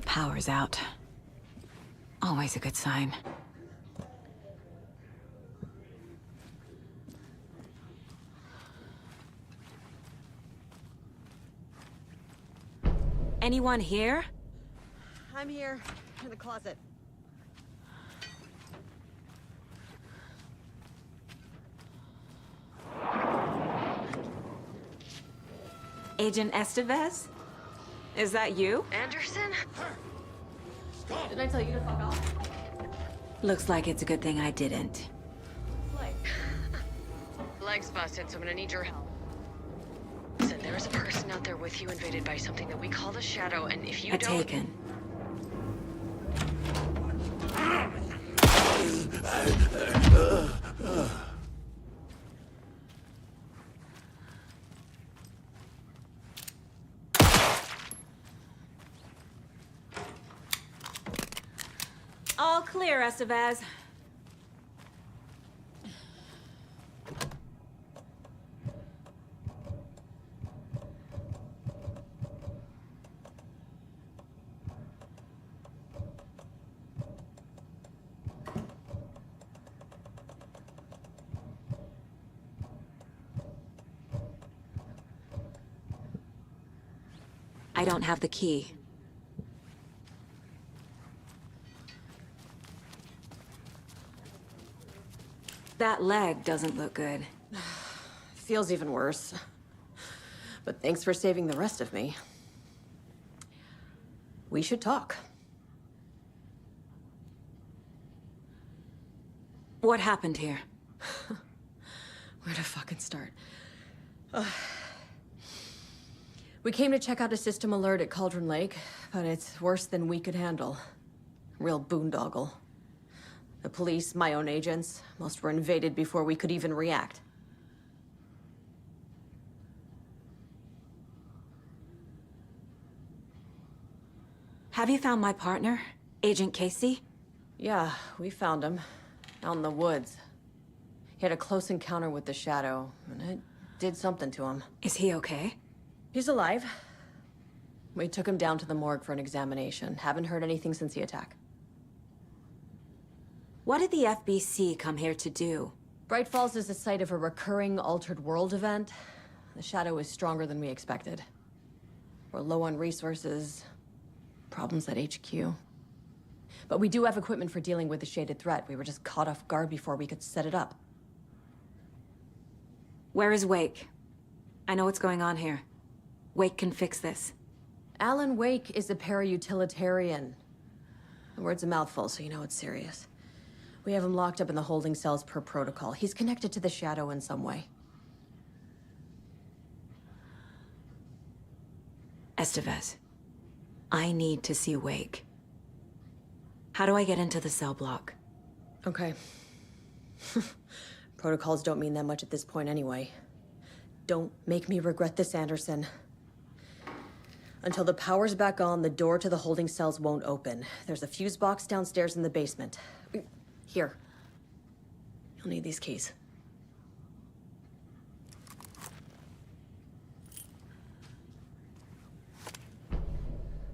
Power's out. Always a good sign. Anyone here? I'm here, in the closet. Agent Estevez? Is that you? Anderson? Did I tell you to fuck off? Looks like it's a good thing I didn't. Leg's busted, so I'm gonna need your help. Listen, there is a person out there with you invaded by something that we call the Shadow, and if you A don't... Taken. All clear, Estevez. I don't have the key. That leg doesn't look good. Feels even worse. But thanks for saving the rest of me. We should talk. What happened here? Where to fucking start? We came to check out a system alert at Cauldron Lake, but it's worse than we could handle. Real boondoggle. The police, my own agents, most were invaded before we could even react. Have you found my partner, Agent Casey? Yeah, we found him. Out in the woods. He had a close encounter with the Shadow, and it did something to him. Is he okay? He's alive. We took him down to the morgue for an examination. Haven't heard anything since the attack. What did the FBC come here to do? Bright Falls is the site of a recurring Altered World event. The Shadow is stronger than we expected. We're low on resources, problems at HQ. But we do have equipment for dealing with the shaded threat. We were just caught off guard before we could set it up. Where is Wake? I know what's going on here. Wake can fix this. Alan Wake is a para-utilitarian. The word's a mouthful, so you know it's serious. We have him locked up in the holding cells per protocol. He's connected to the Shadow in some way. Estevez, I need to see Wake. How do I get into the cell block? Okay. Protocols don't mean that much at this point anyway. Don't make me regret this, Anderson. Until the power's back on, the door to the holding cells won't open. There's a fuse box downstairs in the basement. Here. You'll need these keys.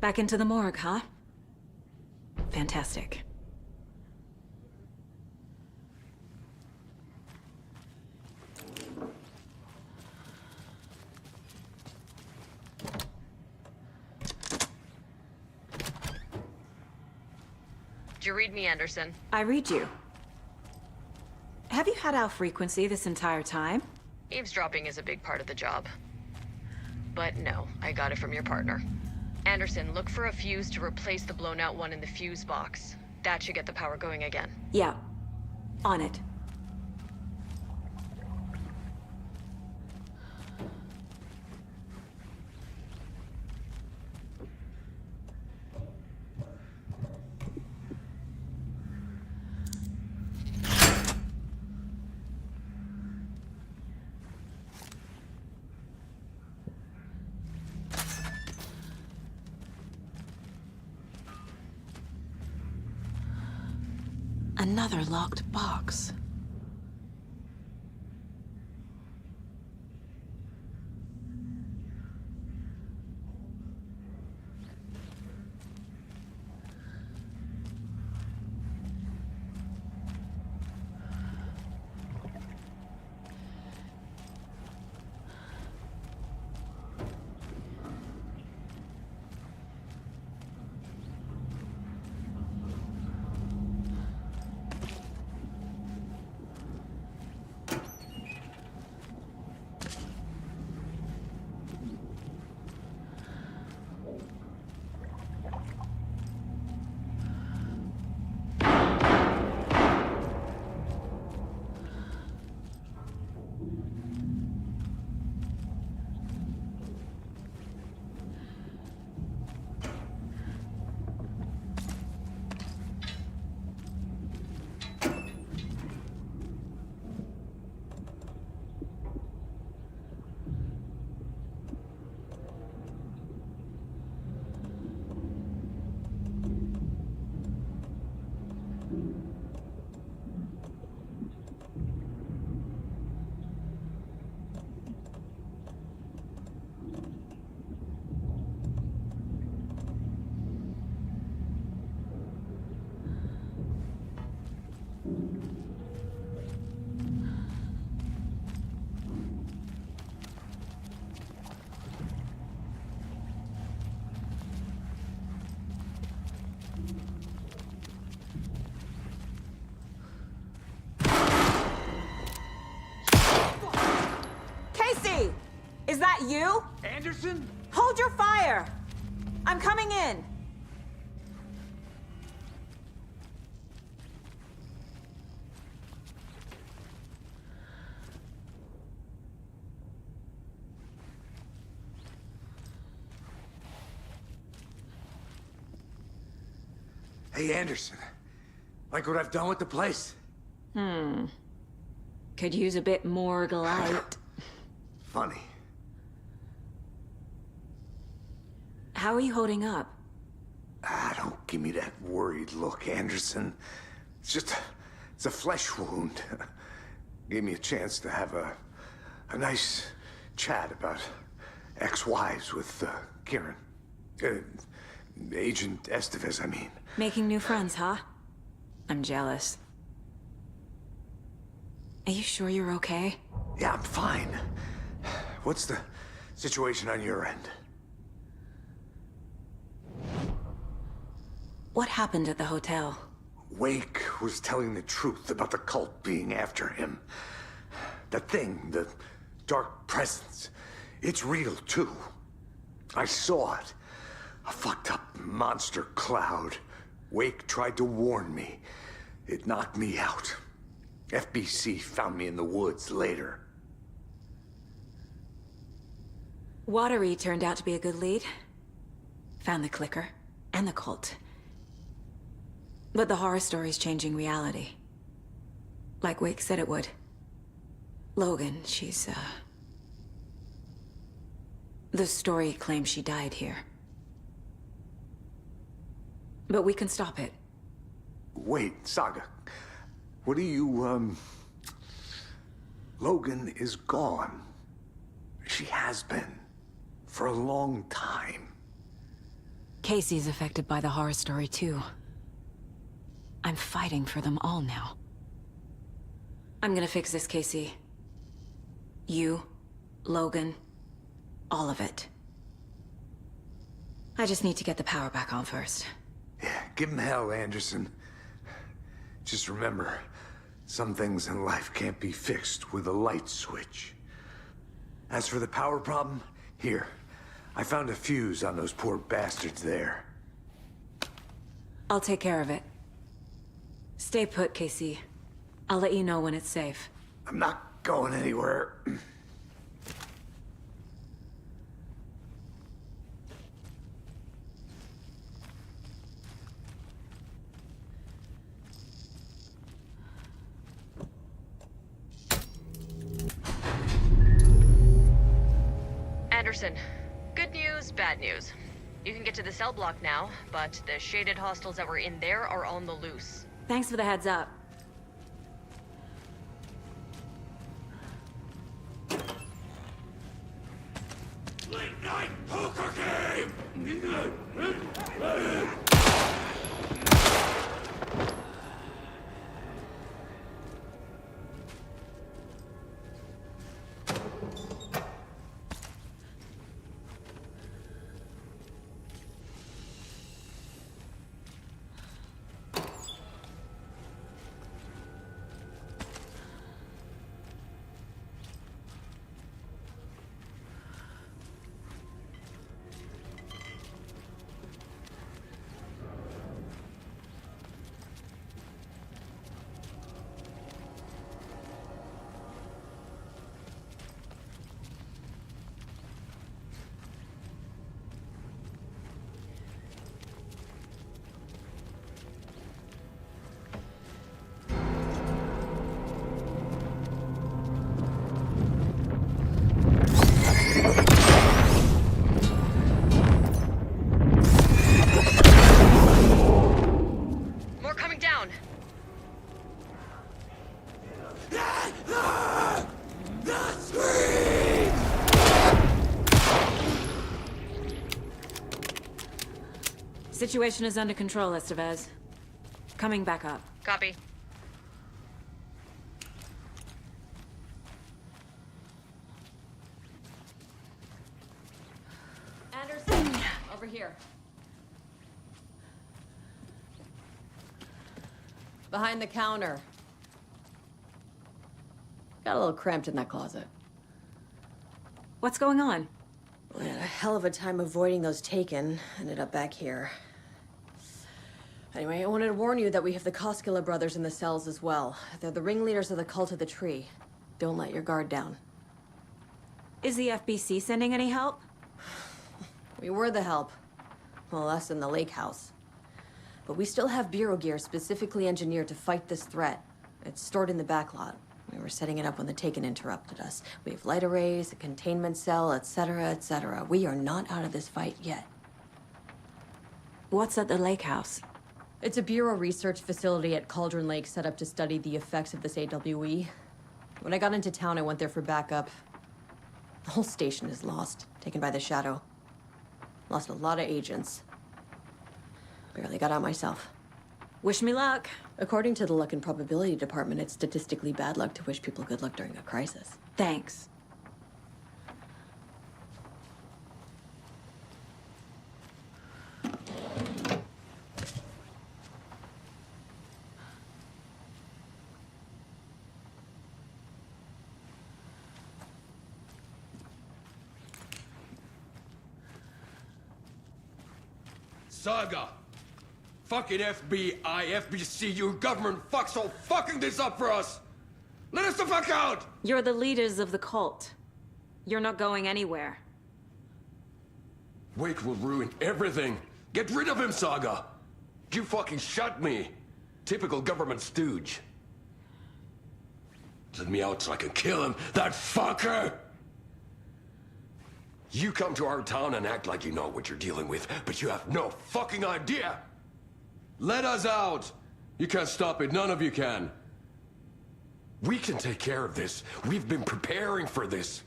Back into the morgue, huh? Fantastic. Did you read me, Anderson? I read you. Have you had our frequency this entire time? Eavesdropping is a big part of the job. But no, I got it from your partner. Anderson, look for a fuse to replace the blown out one in the fuse box. That should get the power going again. Yeah. On it. Another locked box. Casey! Is that you? Anderson? Hold your fire! I'm coming in! Hey, Anderson. Like what I've done with the place? Could use a bit more light. Funny. How are you holding up? Don't give me that worried look, Anderson. It's a flesh wound. Gave me a chance to have a nice chat about ex-wives with Kieran. Agent Estevez, I mean. Making new friends, huh? I'm jealous. Are you sure you're okay? Yeah, I'm fine. What's the situation on your end? What happened at the hotel? Wake was telling the truth about the cult being after him. The thing, the dark presence, it's real too. I saw it. A fucked up monster cloud. Wake tried to warn me. It knocked me out. FBC found me in the woods later. Watery turned out to be a good lead. Found the clicker and the cult. But the horror story's changing reality. Like Wake said it would. Logan, she's, the story claims she died here. But we can stop it. Wait, Saga. What do you, Logan is gone. She has been. For a long time. Casey's affected by the horror story, too. I'm fighting for them all now. I'm gonna fix this, Casey. You, Logan, all of it. I just need to get the power back on first. Yeah, give him hell, Anderson. Just remember, some things in life can't be fixed with a light switch. As for the power problem, here. I found a fuse on those poor bastards there. I'll take care of it. Stay put, Casey. I'll let you know when it's safe. I'm not going anywhere. Anderson, good news, bad news. You can get to the cell block now, but the shaded hostiles that were in there are on the loose. Thanks for the heads up. Late night poker game! More coming down. Situation is under control, Estevez. Coming back up. Copy. Anderson, over here. Behind the counter. Got a little cramped in that closet. What's going on? We had a hell of a time avoiding those taken. Ended up back here. Anyway, I wanted to warn you that we have the Koskela brothers in the cells as well. They're the ringleaders of the Cult of the Tree. Don't let your guard down. Is the FBC sending any help? We were the help. Well, us in the lake house. But we still have Bureau gear specifically engineered to fight this threat. It's stored in the backlot. We were setting it up when the Taken interrupted us. We have light arrays, a containment cell, etc., etc. We are not out of this fight yet. What's at the lake house? It's a Bureau research facility at Cauldron Lake set up to study the effects of this AWE. When I got into town, I went there for backup. The whole station is lost, taken by the Shadow. Lost a lot of agents. Barely got out myself. Wish me luck. According to the Luck and Probability Department, it's statistically bad luck to wish people good luck during a crisis. Thanks. Saga! Fucking FBI, FBC, your government fucks all fucking this up for us! Let us the fuck out! You're the leaders of the cult. You're not going anywhere. Wake will ruin everything. Get rid of him, Saga! You fucking shot me! Typical government stooge. Let me out so I can kill him, that fucker! You come to our town and act like you know what you're dealing with, but you have no fucking idea! Let us out! You can't stop it, none of you can. We can take care of this. We've been preparing for this.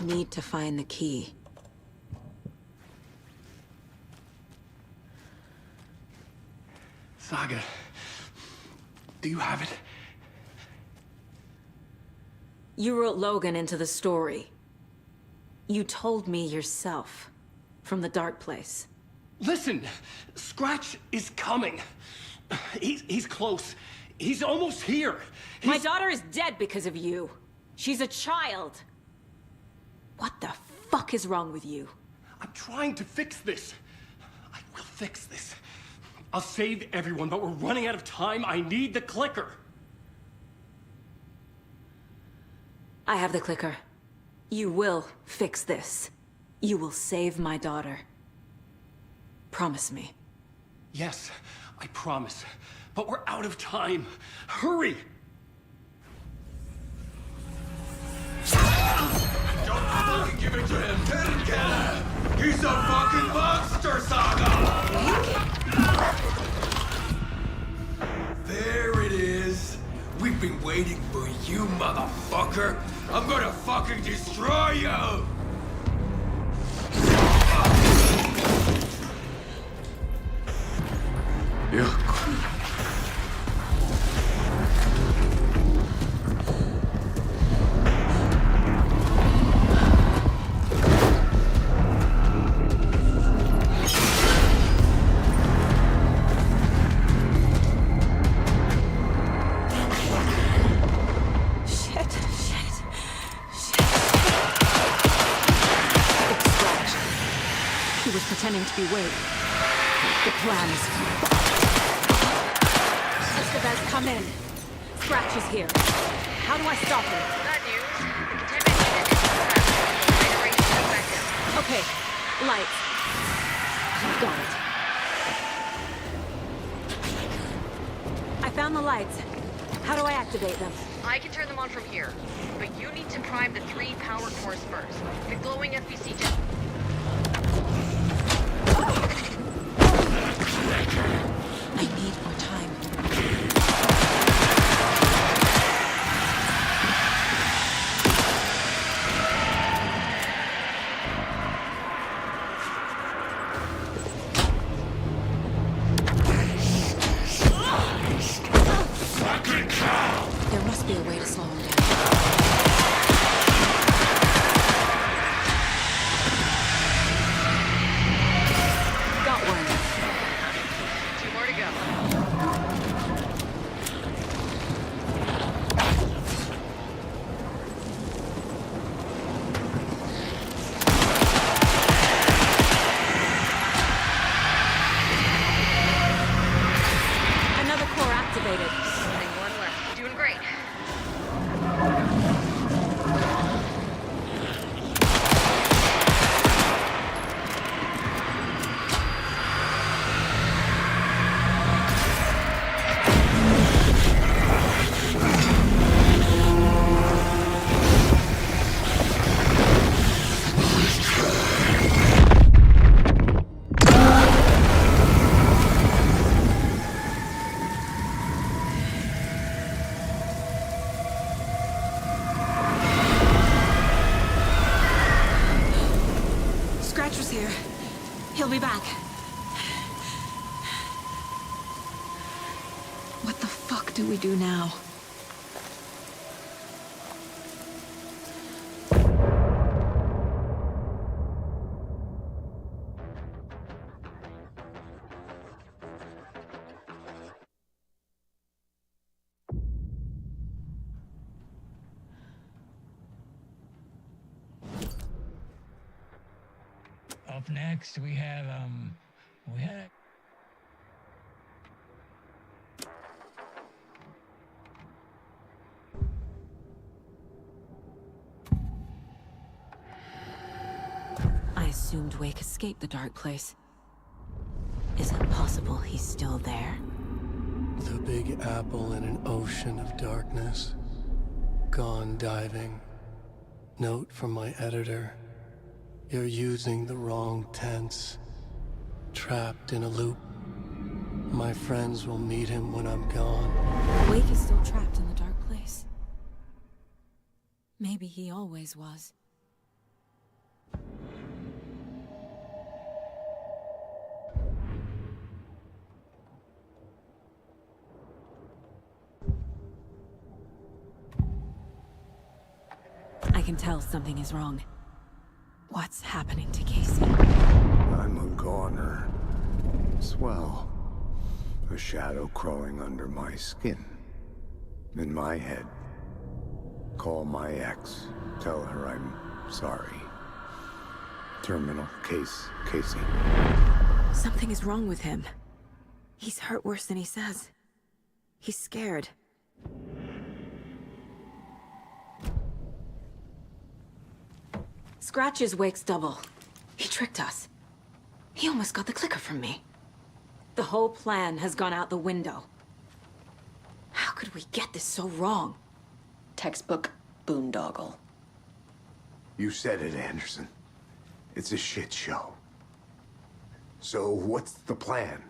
Need to find the key. Saga, do you have it? You wrote Logan into the story. You told me yourself. From the dark place. Listen, Scratch is coming. He's close. He's almost here. My daughter is dead because of you. She's a child. What the fuck is wrong with you? I'm trying to fix this. I will fix this. I'll save everyone, but we're running out of time. I need the clicker. I have the clicker. You will fix this. You will save my daughter. Promise me. Yes, I promise. but we're out of time. Hurry! Don't fucking give it to him! Get him! He's a fucking monster, Saga! There it is! We've been waiting for you, motherfucker! I'm gonna fucking destroy you! Yeah. He was pretending to be Wade. The plan is fucked. Estevez, come in. Scratch is here. How do I stop him? Bad news. The containment unit is suppressed. Generation effective. Okay, lights. Got it. I found the lights. How do I activate them? I can turn them on from here, but you need to prime the 3 power cores first. The glowing FBC gel. I need more time. There must be a way to slow him down. Got one. 2 more to go. Another core activated. Only 1 left. Doing great. Scratcher's here. He'll be back. What the fuck do we do now? Up next, we had I assumed Wake escaped the dark place. Is it possible he's still there? The Big Apple in an ocean of darkness. Gone diving. Note from my editor. You're using the wrong tense. Trapped in a loop. My friends will meet him when I'm gone. Wake is still trapped in the dark place. Maybe he always was. I can tell something is wrong. What's happening to Casey? I'm a goner. Swell. A shadow crawling under my skin. In my head. Call my ex. Tell her I'm sorry. Terminal case, Casey. Something is wrong with him. He's hurt worse than he says. He's scared. Scratch is Wake's double. He tricked us. He almost got the clicker from me. The whole plan has gone out the window. did we get this so wrong? Textbook boondoggle. You said it, Anderson. It's a shit show. So what's the plan?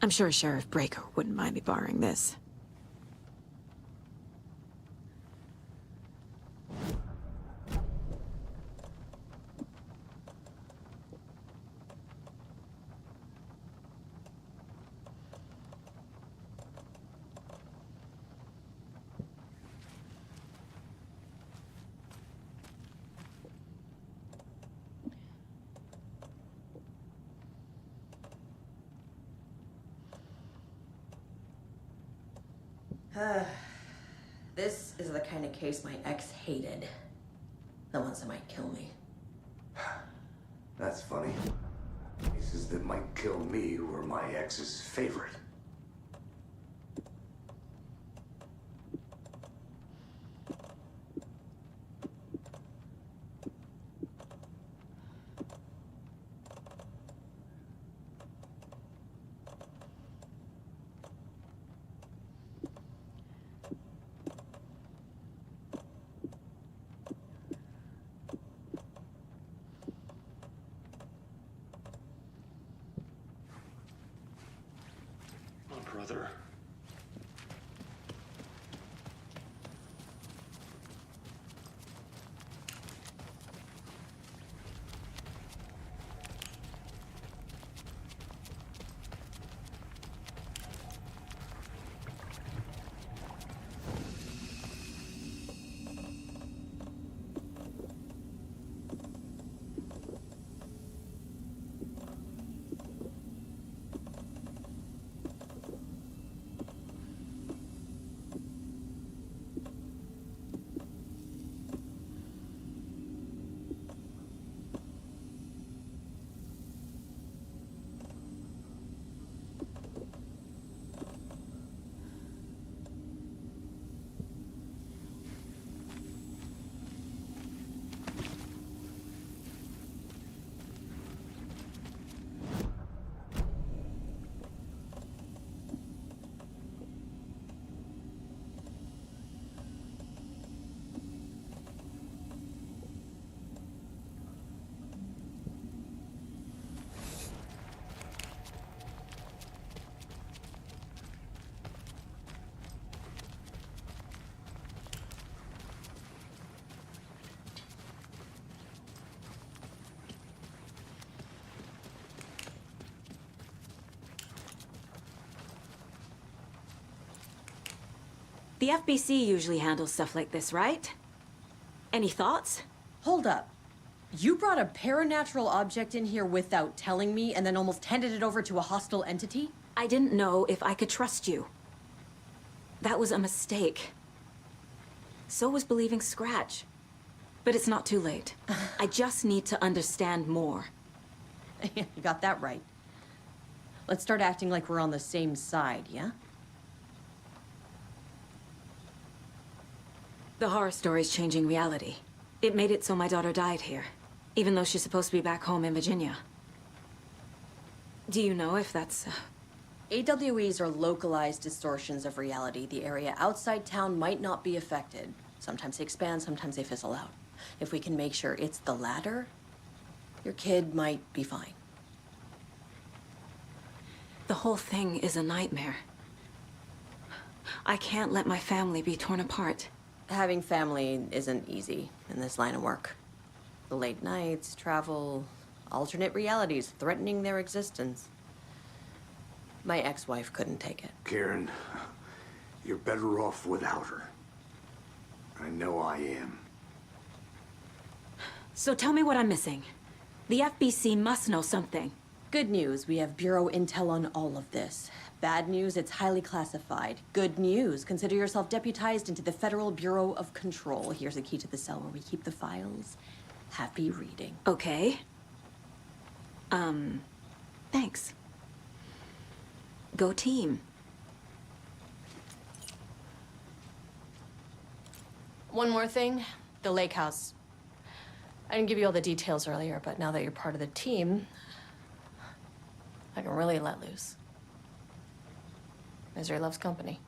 I'm sure Sheriff Breaker wouldn't mind me borrowing this. This is the kind of case my ex hated. The ones that might kill me. That's funny. Cases that might kill me were my ex's favorite. My brother. The FBC usually handles stuff like this, right? Any thoughts? Hold up. You brought a paranatural object in here without telling me and then almost handed it over to a hostile entity? I didn't know if I could trust you. That was a mistake. So was believing Scratch. But it's not too late. I just need to understand more. You got that right. Let's start acting like we're on the same side, yeah? The horror story's changing reality. It made it so my daughter died here, even though she's supposed to be back home in Virginia. Do you know if that's... AWEs are localized distortions of reality. The area outside town might not be affected. Sometimes they expand, sometimes they fizzle out. If we can make sure it's the latter, your kid might be fine. The whole thing is a nightmare. I can't let my family be torn apart. Having family isn't easy in this line of work. The late nights, travel, alternate realities threatening their existence. My ex-wife couldn't take it. Karen, you're better off without her. I know I am. So tell me what I'm missing. The FBC must know something. Good news, we have Bureau intel on all of this. Bad news, it's highly classified. Good news, consider yourself deputized into the Federal Bureau of Control. Here's a key to the cell where we keep the files. Happy reading. Okay. Thanks. Go team. One more thing, the lake house. I didn't give you all the details earlier, but now that you're part of the team, I can really let loose. Misery loves company.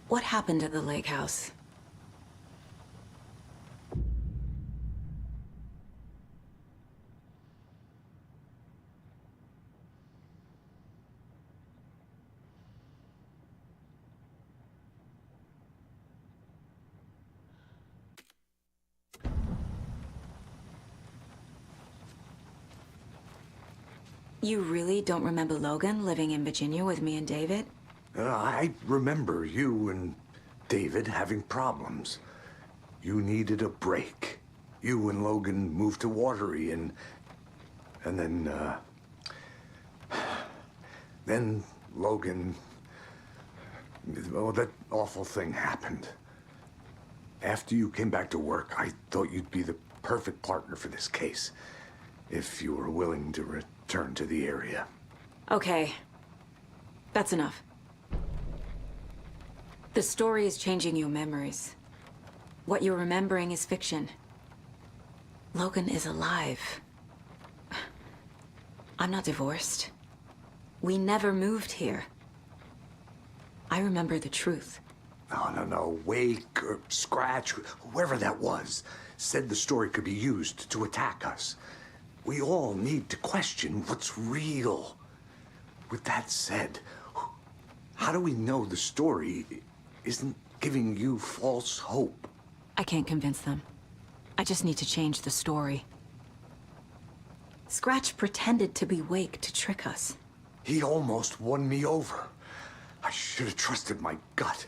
What happened at the lake house? You really don't remember Logan living in Virginia with me and David? I remember you and David having problems. You needed a break. You and Logan moved to Watery and then Logan, well, that awful thing happened. After you came back to work, I thought you'd be the perfect partner for this case, if you were willing to return to the area. Okay. That's enough. The story is changing your memories. What you're remembering is fiction. Logan is alive. I'm not divorced. We never moved here. I remember the truth. No. Wake or Scratch, whoever that was, said the story could be used to attack us. We all need to question what's real. With that said, how do we know the story isn't giving you false hope? I can't convince them. I just need to change the story. Scratch pretended to be Wake to trick us. He almost won me over. I should have trusted my gut.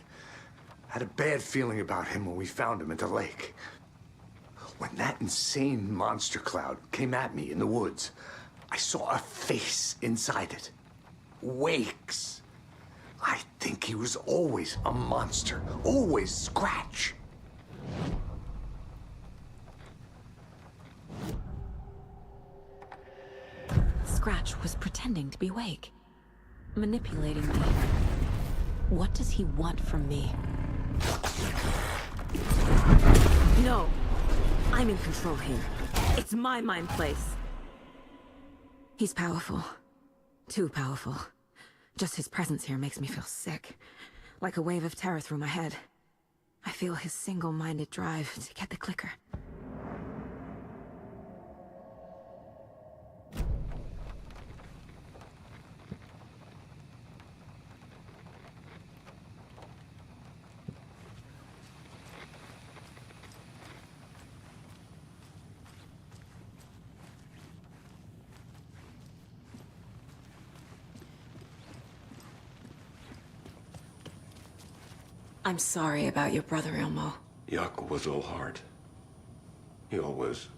Had a bad feeling about him when we found him at the lake. When that insane monster cloud came at me in the woods, I saw a face inside it. Wake's. I think he was always a monster. Always Scratch. Scratch was pretending to be Wake. Manipulating me. What does he want from me? No! I'm in control here. It's my mind place. He's powerful. Too powerful. Just his presence here makes me feel sick. Like a wave of terror through my head. I feel his single-minded drive to get the clicker. I'm sorry about your brother, Ilmo. Yaakov was all heart. He always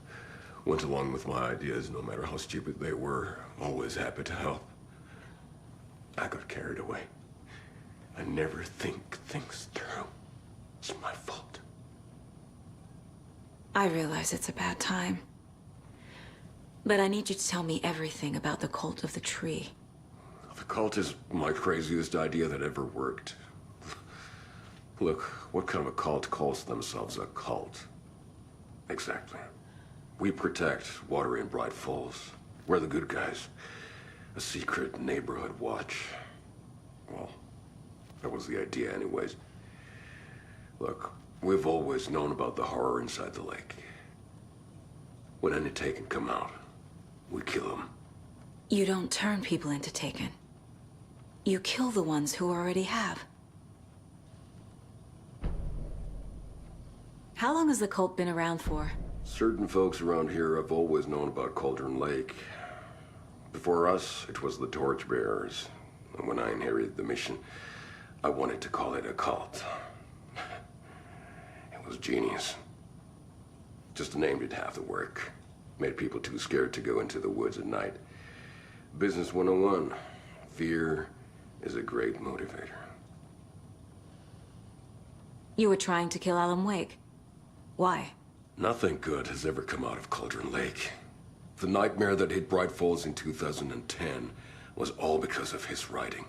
went along with my ideas, no matter how stupid they were. Always happy to help. I got carried away. I never think things through. It's my fault. I realize it's a bad time. But I need you to tell me everything about the Cult of the Tree. The cult is my craziest idea that ever worked. Look, what kind of a cult calls themselves a cult? Exactly. We protect Watery and Bright Falls. We're the good guys. A secret neighborhood watch. Well, that was the idea anyways. Look, we've always known about the horror inside the lake. When any Taken come out, we kill them. You don't turn people into Taken. You kill the ones who already have. How long has the cult been around for? Certain folks around here have always known about Cauldron Lake. Before us, it was the Torchbearers. And when I inherited the mission, I wanted to call it a cult. It was genius. Just the name did half the work. Made people too scared to go into the woods at night. Business 101. Fear is a great motivator. You were trying to kill Alan Wake. Why? Nothing good has ever come out of Cauldron Lake. The nightmare that hit Bright Falls in 2010 was all because of his writing.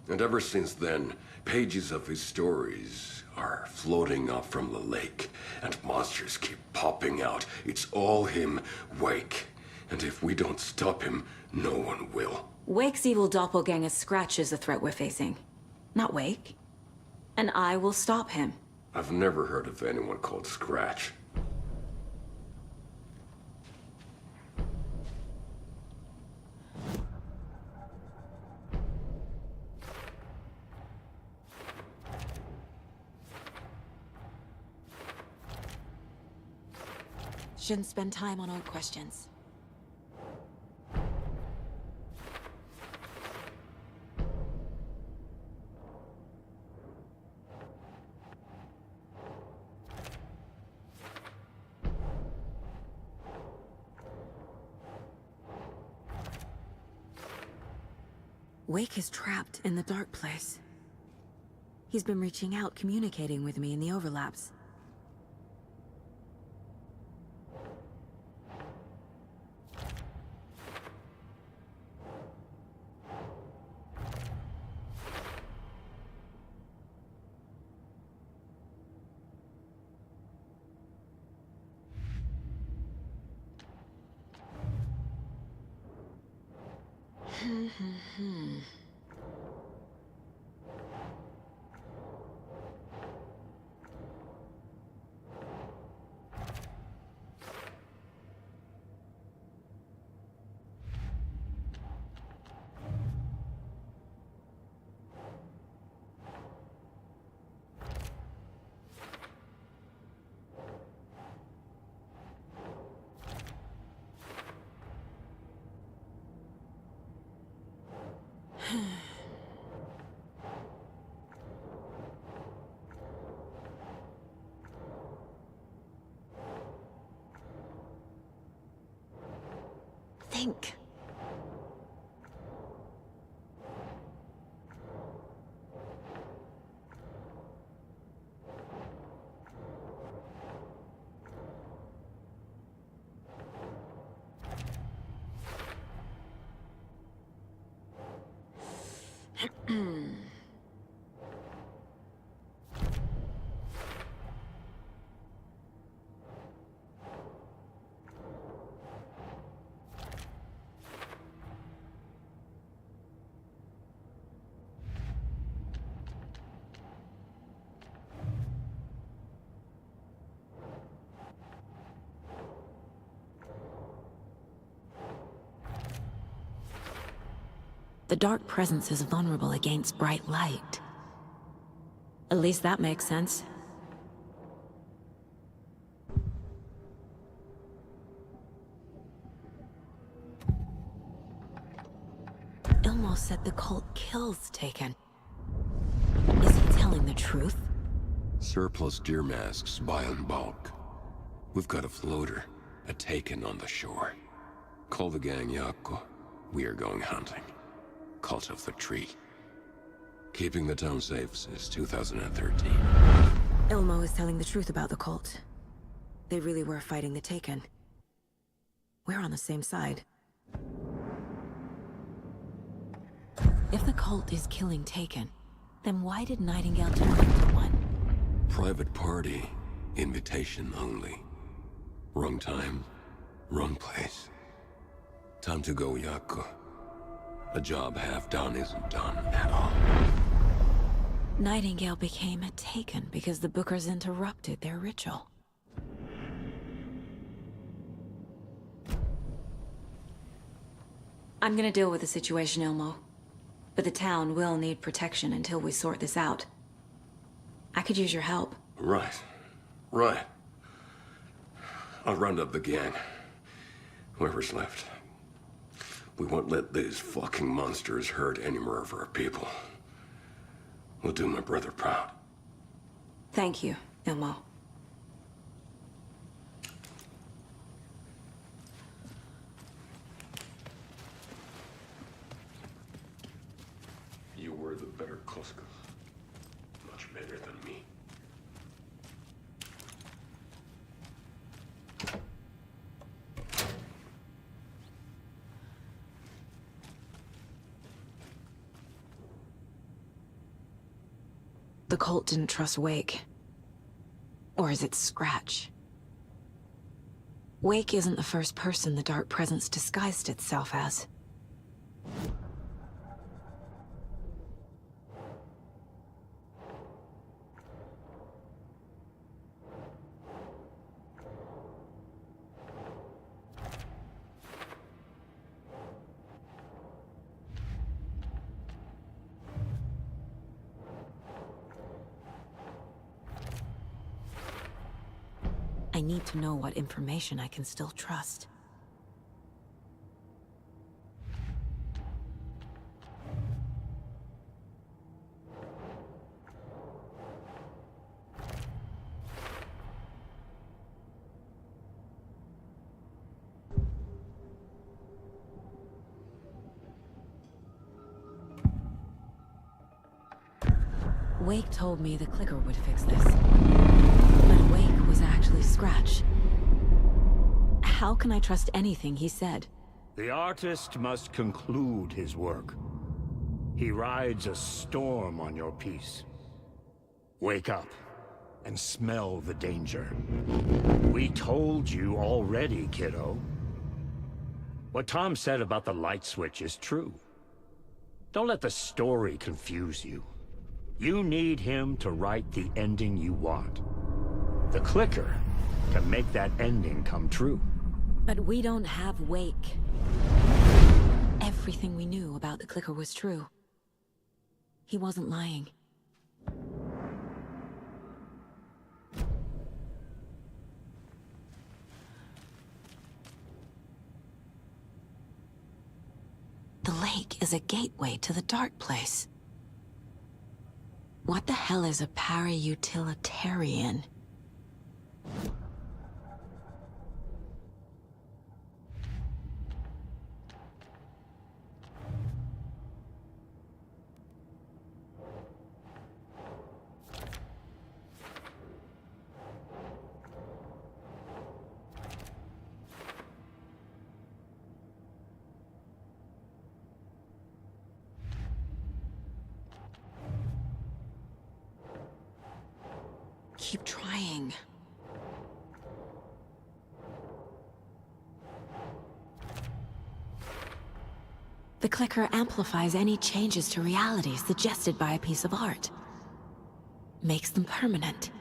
And ever since then, pages of his stories are floating up from the lake, and monsters keep popping out. It's all him, Wake. And if we don't stop him, no one will. Wake's evil doppelganger Scratch is the threat we're facing. Not Wake. And I will stop him. I've never heard of anyone called Scratch. Shouldn't spend time on old questions. Wake is trapped in the dark place. He's been reaching out, communicating with me in the overlaps. Think. The dark presence is vulnerable against bright light. At least that makes sense. Ilmo said the cult kills Taken. Is he telling the truth? Surplus deer masks buy in bulk. We've got a floater, a Taken on the shore. Call the gang Yako. We are going hunting. Cult of the Tree. Keeping the town safe since 2013. Ilmo is telling the truth about the cult. They really were fighting the Taken. We're on the same side. If the cult is killing Taken, then why did Nightingale turn into one? Private party. Invitation only. Wrong time, wrong place. Time to go, Yako. A job half done isn't done at all. Nightingale became a Taken because the Bookers interrupted their ritual. I'm gonna deal with the situation, Ilmo. But the town will need protection until we sort this out. I could use your help. Right. I'll round up the gang. Whoever's left. We won't let these fucking monsters hurt any more of our people. We'll do my brother proud. Thank you, Ilmo. You were the better Cusco. Much better than me. The cult didn't trust Wake. Or is it Scratch? Wake isn't the first person the Dark Presence disguised itself as. I need to know what information I can still trust. Wake told me the clicker would fix this. But Wake was actually Scratch. How can I trust anything he said? The artist must conclude his work. He rides a storm on your piece. Wake up and smell the danger. We told you already, kiddo. What Tom said about the light switch is true. Don't let the story confuse you. You need him to write the ending you want. The clicker can make that ending come true. But we don't have Wake. Everything we knew about the clicker was true. He wasn't lying. The lake is a gateway to the dark place. What the hell is a para-utilitarian? Keep trying. The clicker amplifies any changes to reality suggested by a piece of art. Makes them permanent.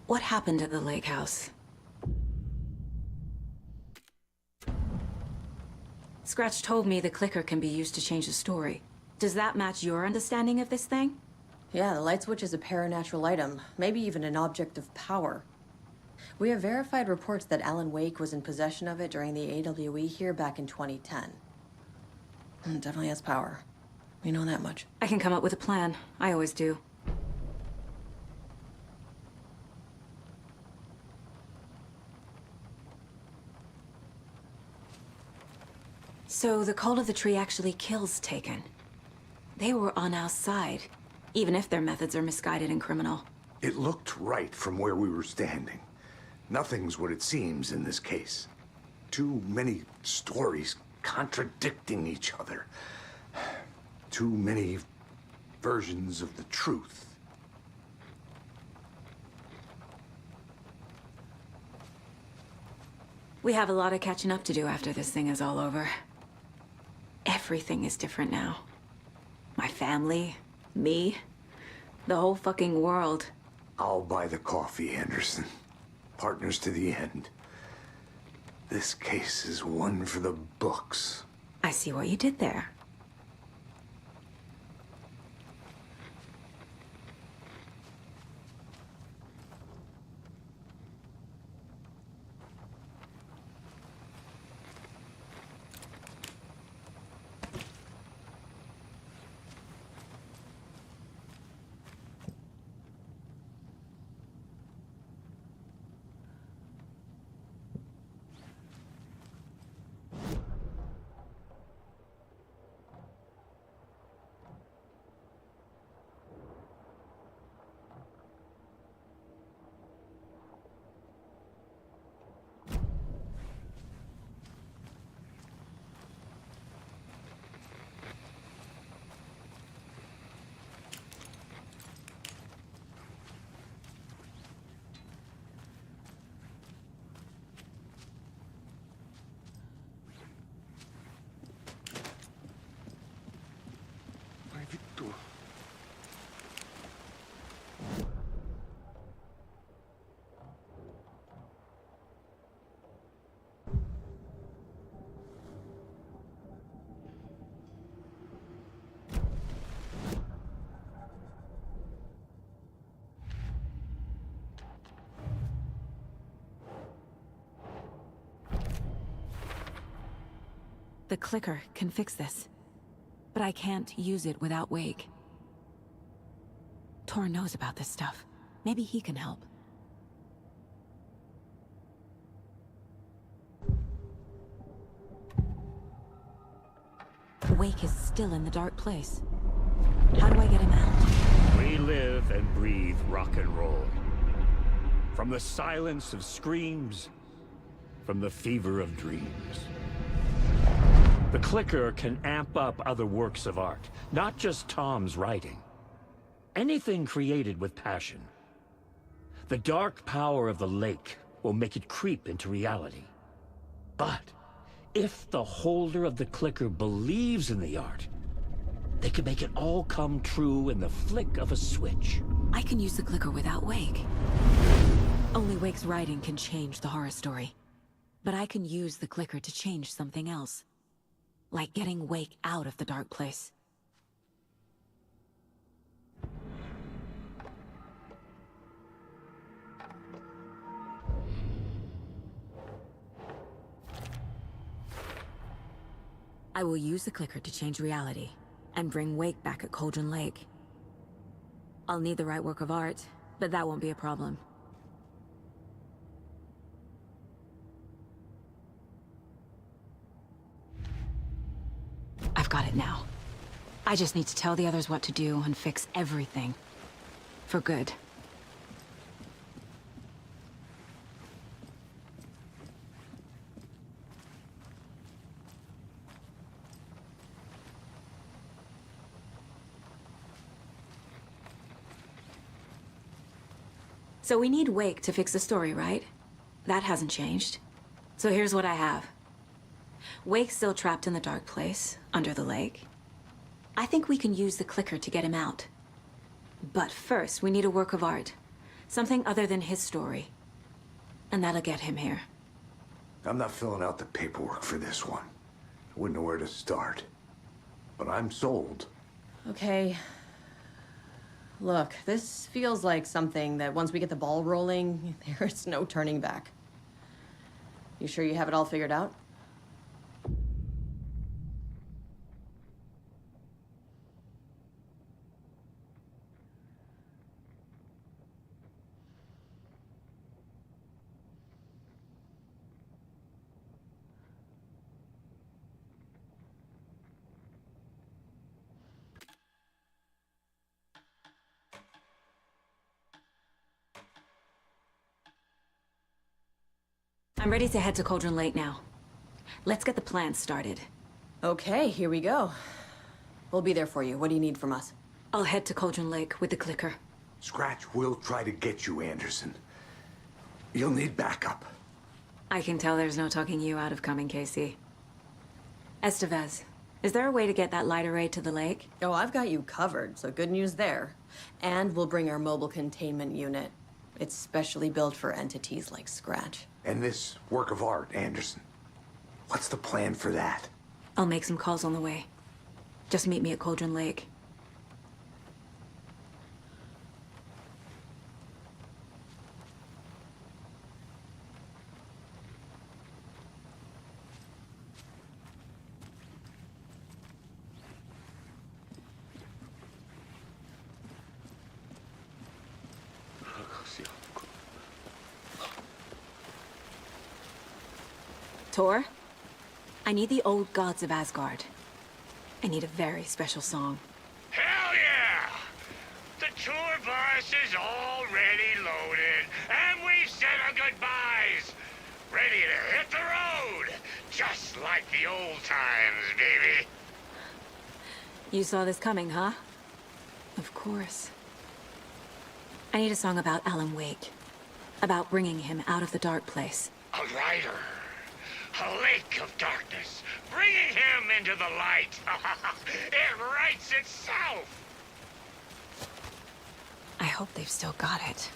What happened at the lake house? Scratch told me the clicker can be used to change the story. Does that match your understanding of this thing? Yeah, the light switch is a paranatural item, maybe even an object of power. We have verified reports that Alan Wake was in possession of it during the AWE here back in 2010. It definitely has power. We know that much. I can come up with a plan. I always do. So the Cult of the Tree actually kills Taken. They were on our side, even if their methods are misguided and criminal. It looked right from where we were standing. Nothing's what it seems in this case. Too many stories contradicting each other. Too many versions of the truth. We have a lot of catching up to do after this thing is all over. Everything is different now. My family, me, the whole fucking world. I'll buy the coffee, Anderson. Partners to the end. This case is one for the books. I see what you did there. The clicker can fix this. But I can't use it without Wake. Tor knows about this stuff. Maybe he can help. Wake is still in the dark place. How do I get him out? We live and breathe rock and roll. From the silence of screams, from the fever of dreams. The clicker can amp up other works of art, not just Tom's writing. Anything created with passion. The dark power of the lake will make it creep into reality. But if the holder of the clicker believes in the art, they can make it all come true in the flick of a switch. I can use the clicker without Wake. Only Wake's writing can change the horror story. But I can use the clicker to change something else. Like getting Wake out of the dark place. I will use the clicker to change reality, and bring Wake back at Cauldron Lake. I'll need the right work of art, but that won't be a problem. I've got it now. I just need to tell the others what to do and fix everything. For good. So we need Wake to fix the story, right? That hasn't changed. So here's what I have. Wake's still trapped in the dark place, under the lake. I think we can use the clicker to get him out. But first, we need a work of art. Something other than his story. And that'll get him here. I'm not filling out the paperwork for this one. I wouldn't know where to start. But I'm sold. Okay. Look, this feels like something that once we get the ball rolling, there's no turning back. You sure you have it all figured out? I'm ready to head to Cauldron Lake now. Let's get the plans started. Okay, here we go. We'll be there for you. What do you need from us? I'll head to Cauldron Lake with the clicker. Scratch will try to get you, Anderson. You'll need backup. I can tell there's no talking you out of coming, Casey. Estevez, is there a way to get that light array to the lake? Oh, I've got you covered, so good news there. And we'll bring our mobile containment unit. It's specially built for entities like Scratch. And this work of art, Anderson. What's the plan for that? I'll make some calls on the way. Just meet me at Cauldron Lake. Tor, I need the old gods of Asgard. I need a very special song. Hell yeah! The tour bus is already loaded, and we've said our goodbyes. Ready to hit the road, just like the old times, baby. You saw this coming, huh? Of course. I need a song about Alan Wake. About bringing him out of the dark place. A rider. A lake of darkness, bringing him into the light. It writes itself. I hope they've still got it.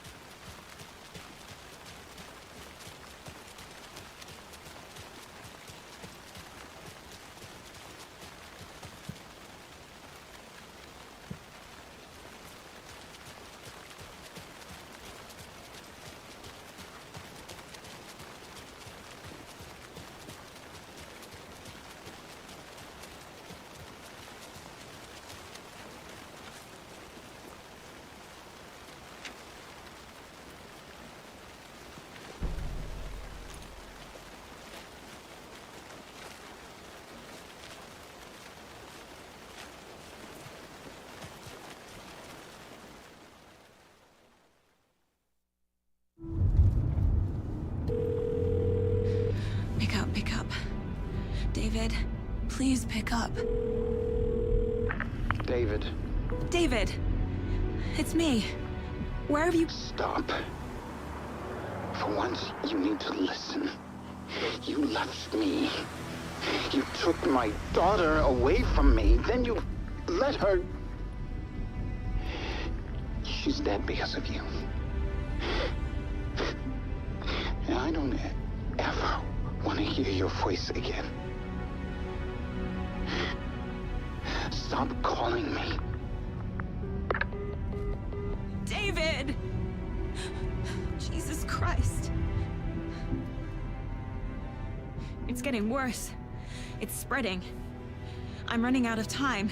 David, please pick up. David. David! It's me. Where have you... Stop. For once, you need to listen. You left me. You took my daughter away from me. Then you let her... She's dead because of you. And I don't ever want to hear your voice again. Stop calling me. David! Jesus Christ. It's getting worse. It's spreading. I'm running out of time.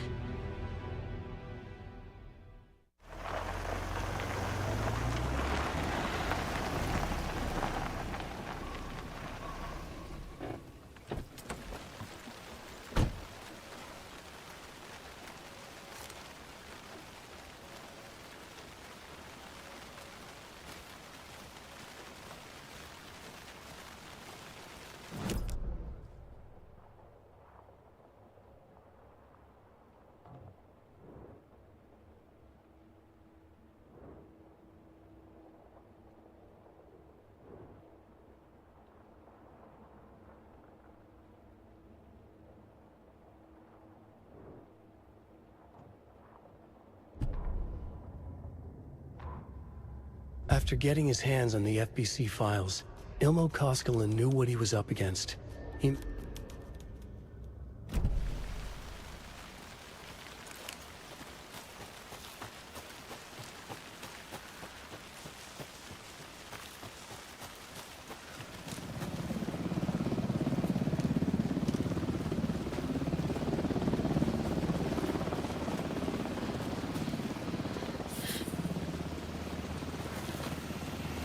After getting his hands on the FBC files, Ilmo Koskinen knew what he was up against. He...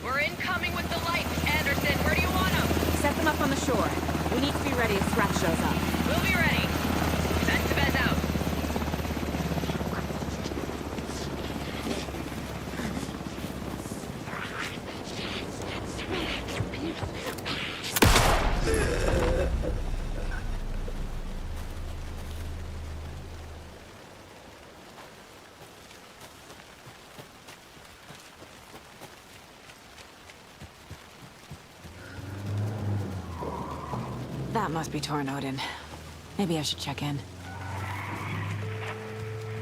We're incoming with the lights, Anderson. Where do you want them? Set them up on the shore. We need to be ready if Threat shows up. We'll be ready. Estevez out. That must be Torn Odin. Maybe I should check in.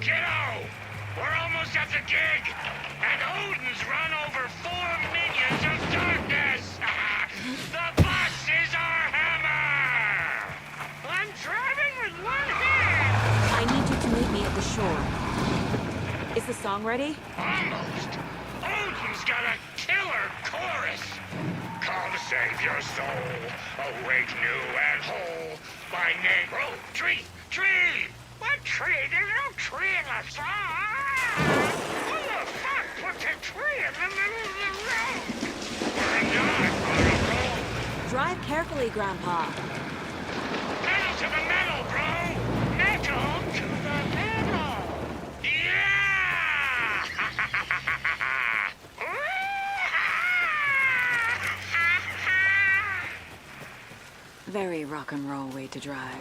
Kiddo! We're almost at the gig! And Odin's run over 4 minions of darkness! The bus is our hammer! I'm driving with one hand! I need you to meet me at the shore. Is the song ready? Almost! Odin's got a killer chorus! Come save your soul, awake new and whole. My name, oh, tree! What tree? There's no tree in the song! Who the fuck put the tree in the middle of the road? We're not on a road! Drive carefully, Grandpa. Pedal to the metal, bro! Metal to the metal! Yeah! Very rock and roll way to drive.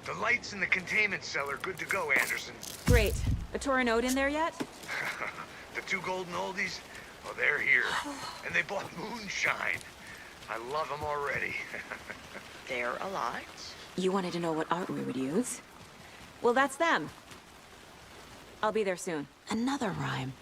The lights in the containment cell are good to go, Anderson. Great. A Torn Odin there yet? The 2 golden oldies? Oh, they're here. And they bought moonshine. I love them already. They're alive. You wanted to know what art we would use? Well, that's them. I'll be there soon. Another rhyme.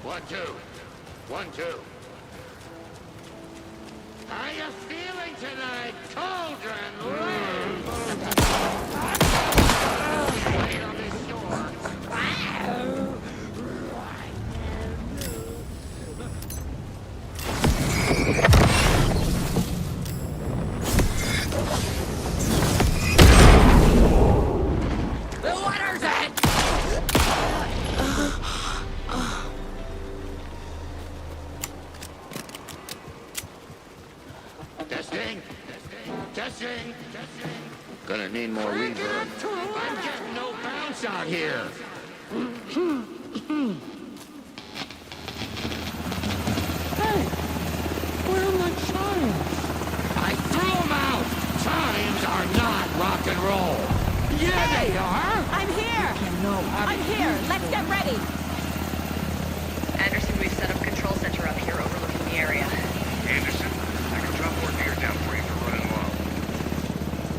One, two. 1, 2. How you feeling tonight, Cauldron Lake? Wait on this door. The water's in! Testing. Gonna need more reverb. I'm getting no bounce out here. Hey, where are my chimes? I threw them out. Chimes are not rock and roll. Yeah, Hey, they are. I'm here! I'm here! Let's get ready! Anderson, we've set up a control center up here overlooking the area. Anderson, I can drop more gear down for you if you're running low.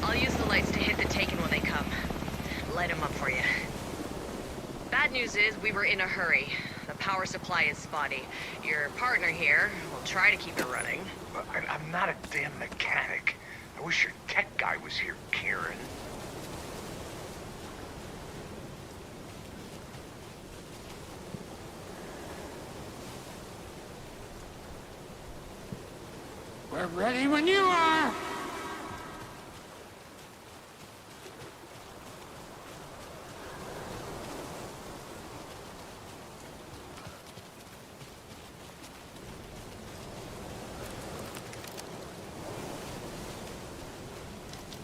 I'll use the lights to hit the Taken when they come. Light them up for you. Bad news is we were in a hurry. The power supply is spotty. Your partner here will try to keep it running. I'm not a damn mechanic. I wish your tech guy was here, Karen. We're ready when you are.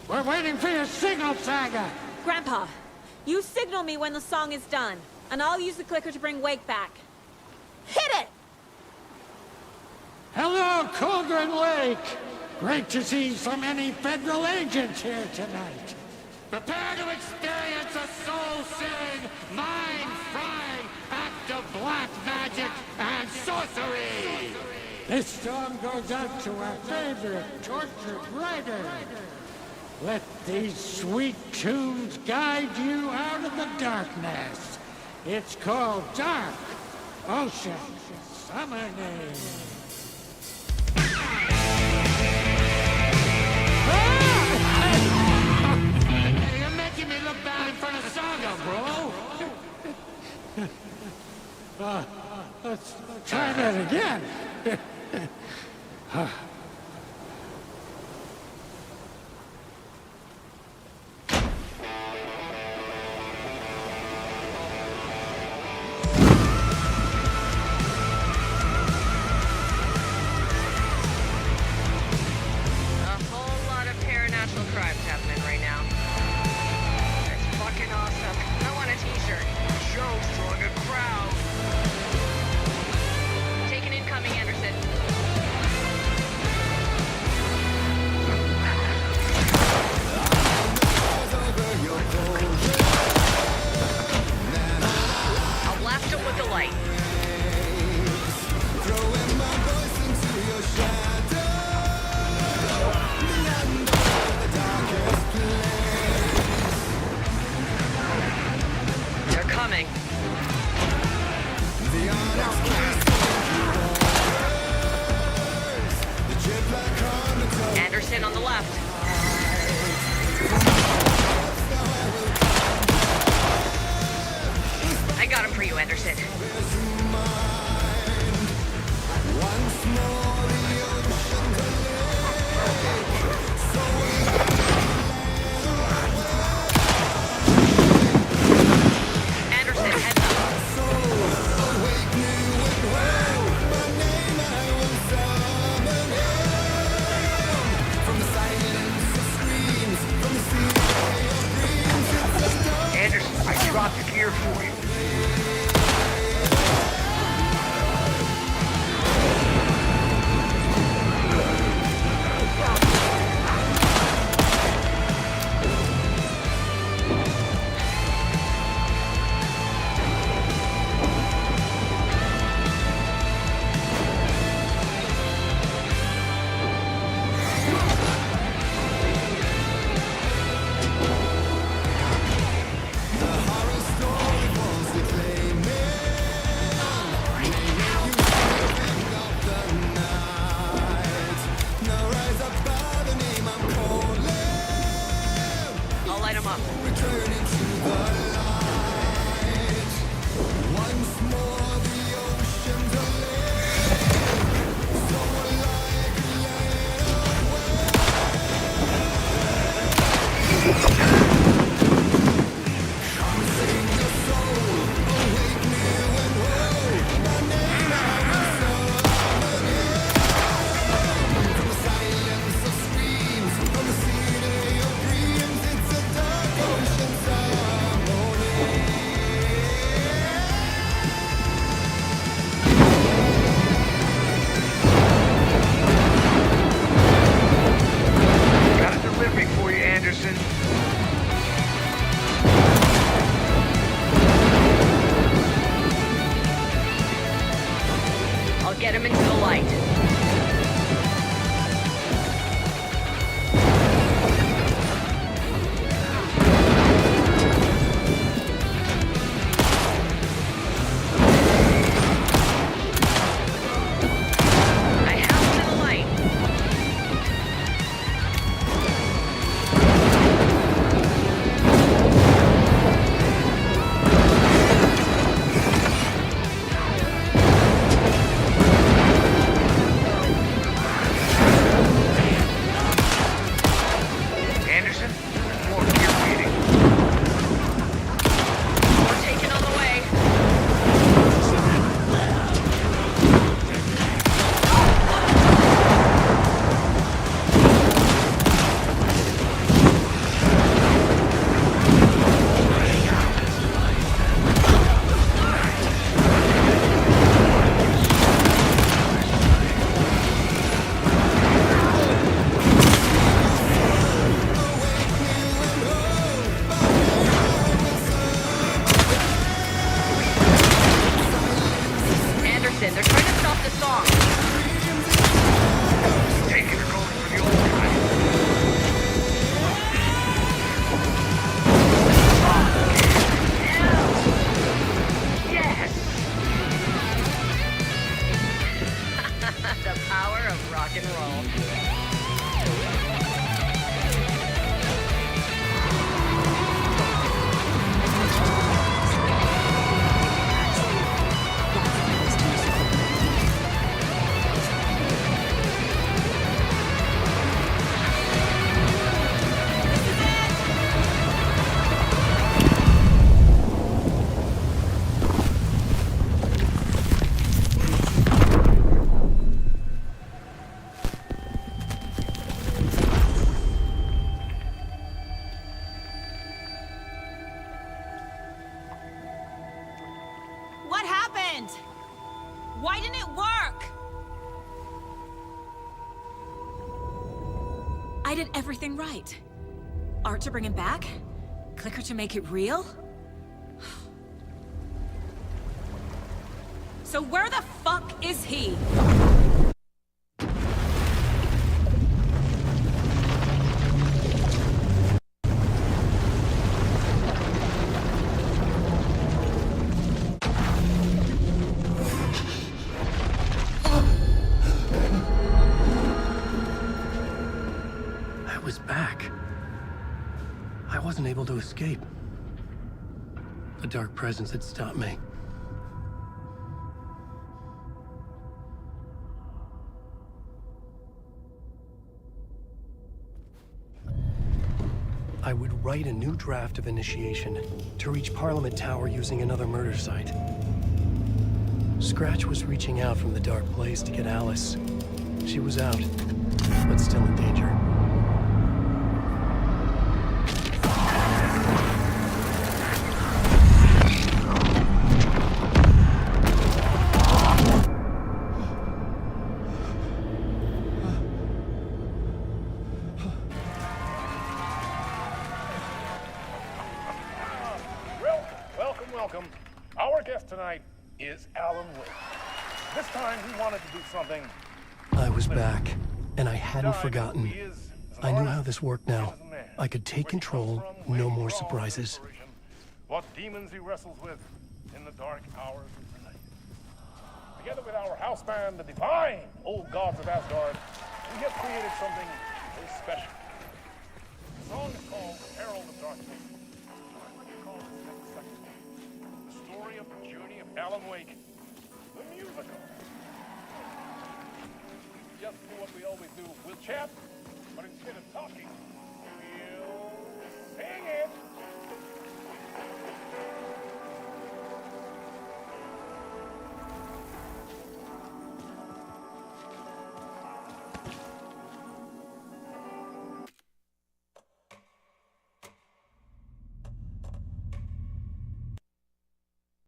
We're waiting for your signal, Saga. Grandpa, you signal me when the song is done, and I'll use the clicker to bring Wake back. Hit it! Hello, Cauldron Lake. Great to see so many federal agents here tonight. Prepare to experience a soul-searing, mind-frying act of black magic and sorcery. This song goes out to our favorite tortured writer. Let these sweet tunes guide you out of the darkness. It's called Dark Ocean Summoning. You're making me look bad in front of Saga, bro. Let's try that again. Crimes happening right now. That's fucking awesome. I want a t-shirt. Show's drawing a crowd. Taken incoming, Anderson. for you. I'll light him up. Got a delivery for you, Anderson. I'll get him into the light. I have him in the light. Anderson, more gear waiting. We're taking on the way. Anderson, they're trying to stop the song. Taking her going for the old guy. Yes! The power of rock and roll. What happened? Why didn't it work? I did everything right. Art to bring him back? Clicker to make it real? So where the fuck is he? I was back. I wasn't able to escape. The dark presence had stopped me. I would write a new draft of initiation to reach Parliament Tower using another murder site. Scratch was reaching out from the dark place to get Alice. She was out, but still in danger. welcome. Our guest tonight is Alan Wake. This time he wanted to do something. I was back, and I hadn't forgotten. I knew how this worked now. I could take control, no more surprises. What demons he wrestles with in the dark hours of the night. Together with our house band, the divine old gods of Asgard, we have created something very special. The song is called Herald of Darkness. I'd like to call this next section the story of the journey of Alan Wake, the musical. Just do what we always do. We'll chat, but instead of talking, we'll sing it.